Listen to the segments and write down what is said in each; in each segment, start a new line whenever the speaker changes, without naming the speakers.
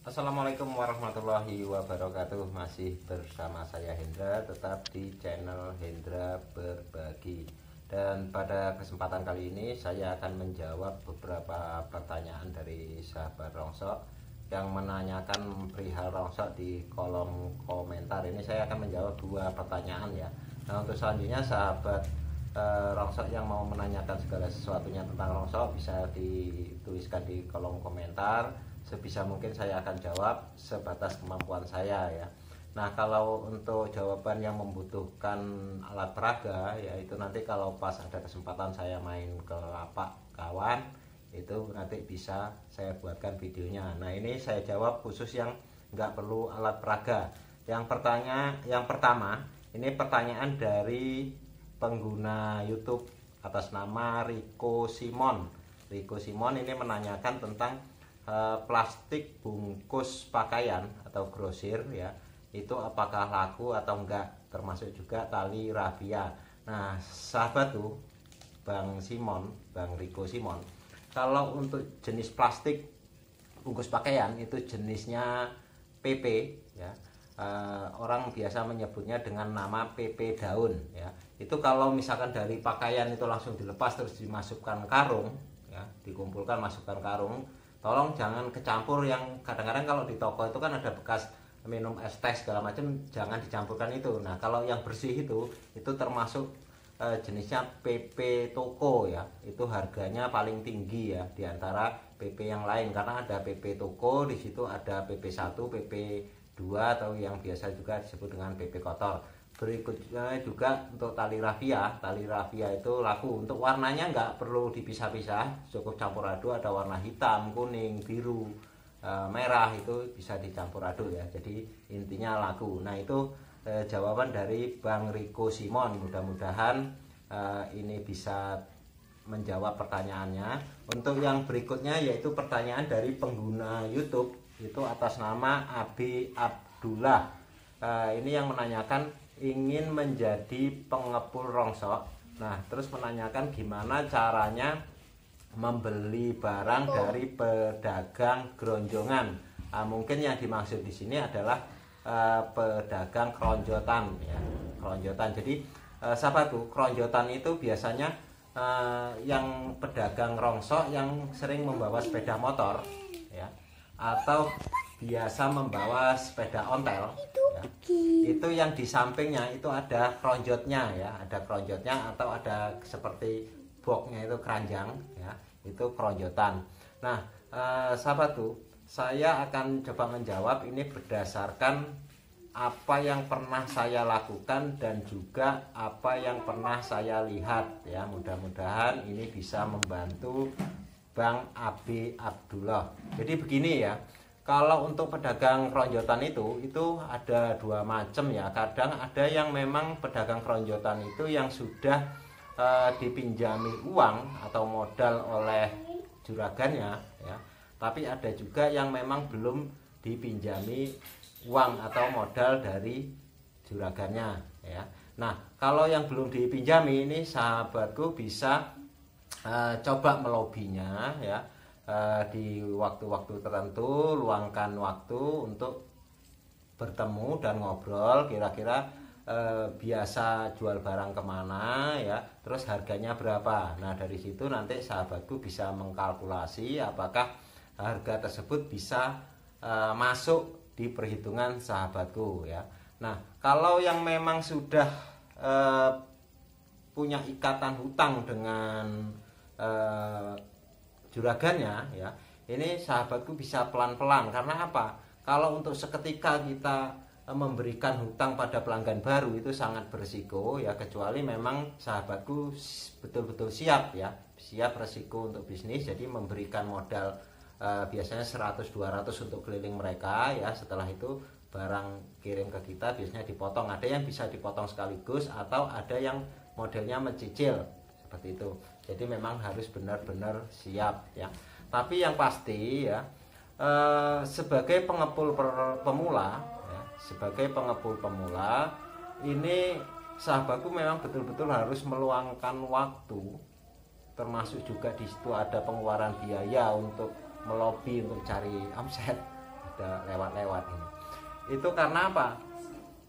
Assalamualaikum warahmatullahi wabarakatuh. Masih bersama saya Hendra, tetap di channel Hendra Berbagi. Dan pada kesempatan kali ini saya akan menjawab beberapa pertanyaan dari sahabat rongsok yang menanyakan perihal rongsok di kolom komentar. Ini saya akan menjawab dua pertanyaan ya. Nah, untuk selanjutnya sahabat rongsok yang mau menanyakan segala sesuatunya tentang rongsok bisa dituliskan di kolom komentar. Sebisa mungkin saya akan jawab sebatas kemampuan saya ya. Nah, kalau untuk jawaban yang membutuhkan alat peraga, yaitu nanti kalau pas ada kesempatan saya main ke lapak kawan, itu nanti bisa saya buatkan videonya. Nah, ini saya jawab khusus yang nggak perlu alat peraga. Yang pertama, ini pertanyaan dari pengguna YouTube atas nama Rico Simon. Rico Simon ini menanyakan tentang plastik bungkus pakaian atau grosir ya, itu apakah laku atau enggak, termasuk juga tali rafia. Nah, sahabat tuh Bang Rico Simon, kalau untuk jenis plastik bungkus pakaian itu jenisnya PP ya. Orang biasa menyebutnya dengan nama PP daun ya. Itu kalau misalkan dari pakaian itu langsung dilepas terus dimasukkan karung ya, dikumpulkan masukkan karung, tolong jangan kecampur. Yang kadang-kadang kalau di toko itu kan ada bekas minum es teh segala macam, jangan dicampurkan itu. Nah, kalau yang bersih itu termasuk jenisnya PP toko ya. Itu harganya paling tinggi ya di antara PP yang lain, karena ada PP toko, di situ ada PP1, PP2 atau yang biasa juga disebut dengan PP kotor. Berikutnya juga untuk tali rafia itu laku. Untuk warnanya nggak perlu dipisah-pisah, cukup campur aduk, ada warna hitam, kuning, biru, merah, itu bisa dicampur aduk ya. Jadi intinya laku. Nah, itu jawaban dari Bang Rico Simon. Mudah-mudahan ini bisa menjawab pertanyaannya. Untuk yang berikutnya yaitu pertanyaan dari pengguna YouTube itu atas nama Abi Abdullah. Ini yang menanyakan ingin menjadi pengepul rongsok. Nah, terus menanyakan gimana caranya membeli barang dari pedagang geronjongan. Mungkin yang dimaksud di sini adalah pedagang keronjotan ya, keronjotan. Jadi sahabat tuh, keronjotan itu biasanya yang pedagang rongsok yang sering membawa sepeda motor ya, atau biasa membawa sepeda ontel ya. Itu yang di sampingnya itu ada keronjotnya ya, ada keronjotnya atau ada seperti boxnya itu keranjang ya, itu keronjotan. Nah, sahabat tuh, saya akan coba menjawab ini berdasarkan apa yang pernah saya lakukan dan juga apa yang pernah saya lihat ya. Mudah-mudahan ini bisa membantu Bang Abi Abdullah. Jadi begini ya, kalau untuk pedagang keronjotan itu ada dua macam ya. Kadang ada yang memang pedagang keronjotan itu yang sudah dipinjami uang atau modal oleh juragannya ya. Tapi ada juga yang memang belum dipinjami uang atau modal dari juragannya ya. Nah, kalau yang belum dipinjami ini sahabatku bisa coba melobinya ya. Di waktu-waktu tertentu luangkan waktu untuk bertemu dan ngobrol, kira-kira biasa jual barang kemana ya, terus harganya berapa. Nah, dari situ nanti sahabatku bisa mengkalkulasi apakah harga tersebut bisa masuk di perhitungan sahabatku ya. Nah, kalau yang memang sudah punya ikatan hutang dengan juragannya ya, ini sahabatku bisa pelan-pelan. Karena apa? Kalau untuk seketika kita memberikan hutang pada pelanggan baru itu sangat berisiko ya, kecuali memang sahabatku betul-betul siap ya, siap resiko untuk bisnis. Jadi memberikan modal biasanya 100-200 untuk keliling mereka ya. Setelah itu barang kirim ke kita biasanya dipotong. Ada yang bisa dipotong sekaligus atau ada yang modelnya mencicil seperti itu. Jadi memang harus benar-benar siap ya. Tapi yang pasti ya, sebagai pengepul pemula ya, sebagai pengepul pemula ini sahabatku memang betul-betul harus meluangkan waktu, termasuk juga di situ ada pengeluaran biaya untuk melobi untuk cari omset ada lewat-lewat ini. Itu karena apa?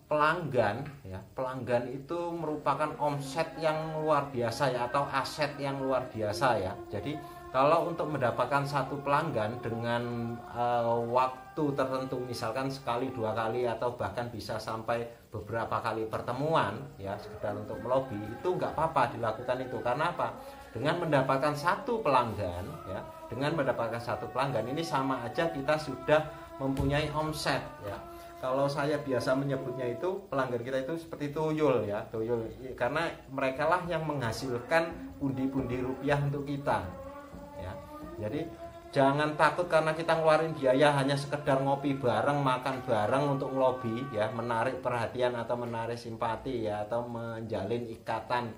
Pelanggan ya, pelanggan itu merupakan omset yang luar biasa ya, atau aset yang luar biasa ya. Jadi kalau untuk mendapatkan satu pelanggan dengan waktu tertentu, misalkan sekali, 2 kali, atau bahkan bisa sampai beberapa kali pertemuan ya, sekedar untuk melobi, itu nggak apa-apa dilakukan itu. Karena apa? Dengan mendapatkan satu pelanggan ya, dengan mendapatkan satu pelanggan ini sama aja kita sudah mempunyai omset ya. Kalau saya biasa menyebutnya itu, pelanggan kita itu seperti tuyul ya, tuyul, karena mereka lah yang menghasilkan pundi-pundi rupiah untuk kita ya. Jadi jangan takut karena kita ngeluarin biaya hanya sekedar ngopi bareng, makan bareng untuk ngelobi ya, menarik perhatian atau menarik simpati ya, atau menjalin ikatan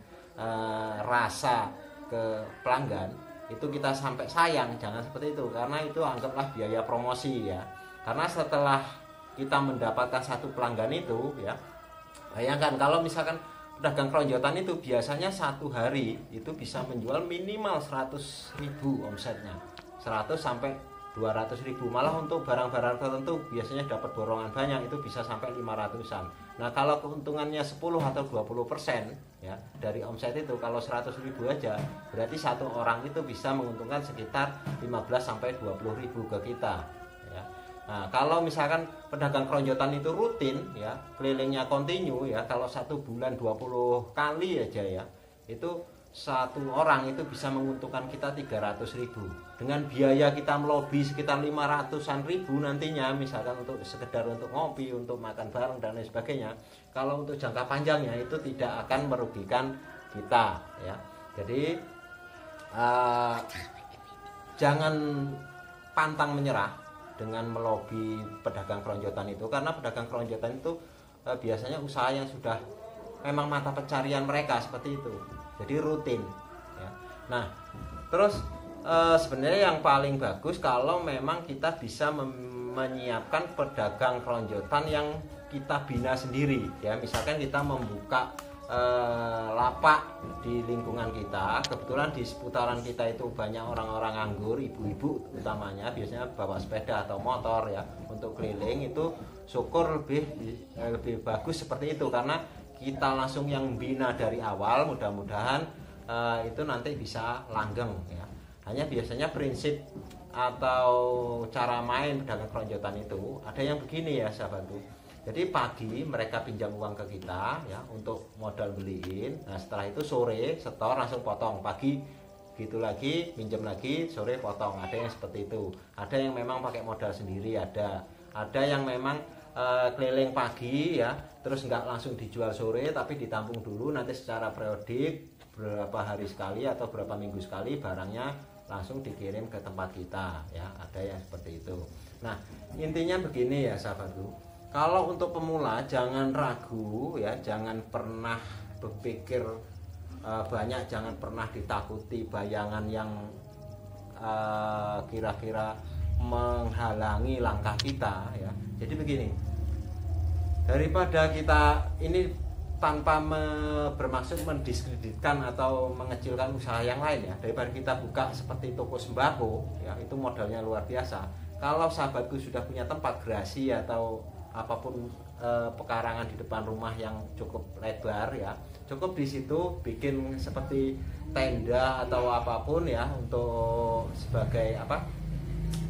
rasa ke pelanggan, itu kita sampai sayang. Jangan seperti itu, karena itu anggaplah biaya promosi ya. Karena setelah kita mendapatkan satu pelanggan itu ya, bayangkan kalau misalkan pedagang keronjotan itu biasanya satu hari itu bisa menjual minimal 100.000 omsetnya, 100 sampai 200.000. Malah untuk barang-barang tertentu biasanya dapat borongan banyak, itu bisa sampai 500-an. Nah kalau keuntungannya 10 atau 20% ya dari omset itu, kalau 100.000 aja, berarti satu orang itu bisa menguntungkan sekitar 15 sampai 20.000 ke kita ya. Nah kalau misalkan pedagang keronjotan itu rutin ya, kelilingnya kontinu ya, kalau 1 bulan 20 kali aja ya, itu satu orang itu bisa menguntungkan kita 300.000. Dengan biaya kita melobi sekitar 500-an ribu nantinya, misalkan untuk sekedar untuk ngopi, untuk makan bareng dan lain sebagainya. Kalau untuk jangka panjangnya itu tidak akan merugikan kita ya. Jadi jangan pantang menyerah dengan melobi pedagang keronjotan itu, karena pedagang keronjotan itu biasanya usaha yang sudah memang mata pencarian mereka seperti itu, jadi rutin ya. Nah terus sebenarnya yang paling bagus kalau memang kita bisa menyiapkan pedagang keronjotan yang kita bina sendiri ya. Misalkan kita membuka lapak di lingkungan kita, kebetulan di seputaran kita itu banyak orang-orang nganggur, ibu-ibu utamanya, biasanya bawa sepeda atau motor ya untuk keliling, itu syukur lebih bagus seperti itu, karena kita langsung yang bina dari awal. Mudah-mudahan itu nanti bisa langgeng ya. Hanya biasanya prinsip atau cara main pedagang keronjotan itu ada yang begini ya sahabatku. Jadi pagi mereka pinjam uang ke kita ya untuk modal beliin. Nah setelah itu sore setor langsung potong. Pagi gitu lagi, pinjam lagi, sore potong. Ada yang seperti itu. Ada yang memang pakai modal sendiri, ada yang memang keliling pagi ya, terus nggak langsung dijual sore, tapi ditampung dulu, nanti secara periodik berapa hari sekali atau berapa minggu sekali barangnya langsung dikirim ke tempat kita ya. Ada yang seperti itu. Nah intinya begini ya sahabatku, kalau untuk pemula jangan ragu ya, jangan pernah berpikir banyak, jangan pernah ditakuti bayangan yang kira-kira menghalangi langkah kita ya. Jadi begini, daripada kita ini tanpa bermaksud mendiskreditkan atau mengecilkan usaha yang lain ya, daripada kita buka seperti toko sembako ya, itu modalnya luar biasa. Kalau sahabatku sudah punya tempat gerasi atau apapun pekarangan di depan rumah yang cukup lebar ya, cukup di situ bikin seperti tenda atau apapun ya, untuk sebagai apa,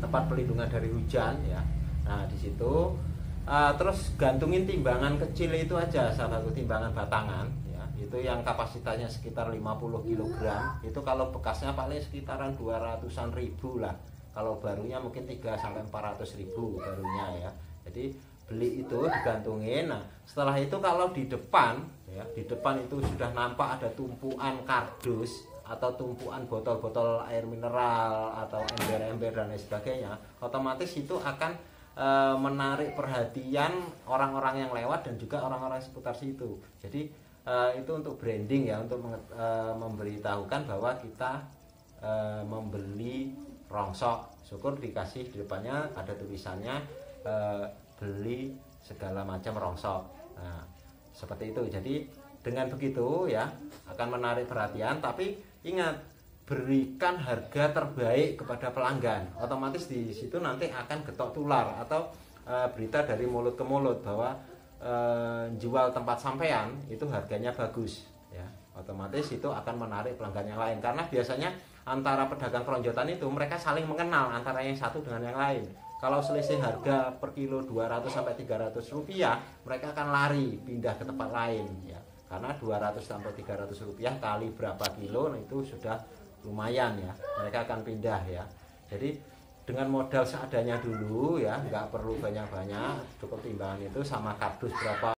tempat perlindungan dari hujan ya. Nah di situ terus gantungin timbangan kecil itu aja sahabatku, timbangan batangan ya, itu yang kapasitasnya sekitar 50 kg. Itu kalau bekasnya paling sekitaran 200-an ribu lah, kalau barunya mungkin 300-400 ribu barunya ya. Jadi beli itu digantungin. Nah setelah itu kalau di depan ya, di depan itu sudah nampak ada tumpuan kardus atau tumpuan botol-botol air mineral atau ember-ember dan lain sebagainya, otomatis itu akan menarik perhatian orang-orang yang lewat dan juga orang-orang seputar situ. Jadi itu untuk branding ya, untuk memberitahukan bahwa kita membeli rongsok. Syukur dikasih di depannya ada tulisannya beli segala macam rongsok. Nah seperti itu. Jadi dengan begitu ya akan menarik perhatian. Tapi ingat, berikan harga terbaik kepada pelanggan. Otomatis di situ nanti akan getok tular atau berita dari mulut ke mulut bahwa jual tempat sampean itu harganya bagus ya. Otomatis itu akan menarik pelanggan yang lain, karena biasanya antara pedagang keronjotan itu mereka saling mengenal antara yang satu dengan yang lain. Kalau selisih harga per kilo 200 sampai 300 rupiah, mereka akan lari pindah ke tempat lain ya. Karena 200 sampai 300 rupiah kali berapa kilo, nah itu sudah lumayan ya, mereka akan pindah ya. Jadi dengan modal seadanya dulu ya, nggak perlu banyak-banyak, cukup timbangan itu sama kardus berapa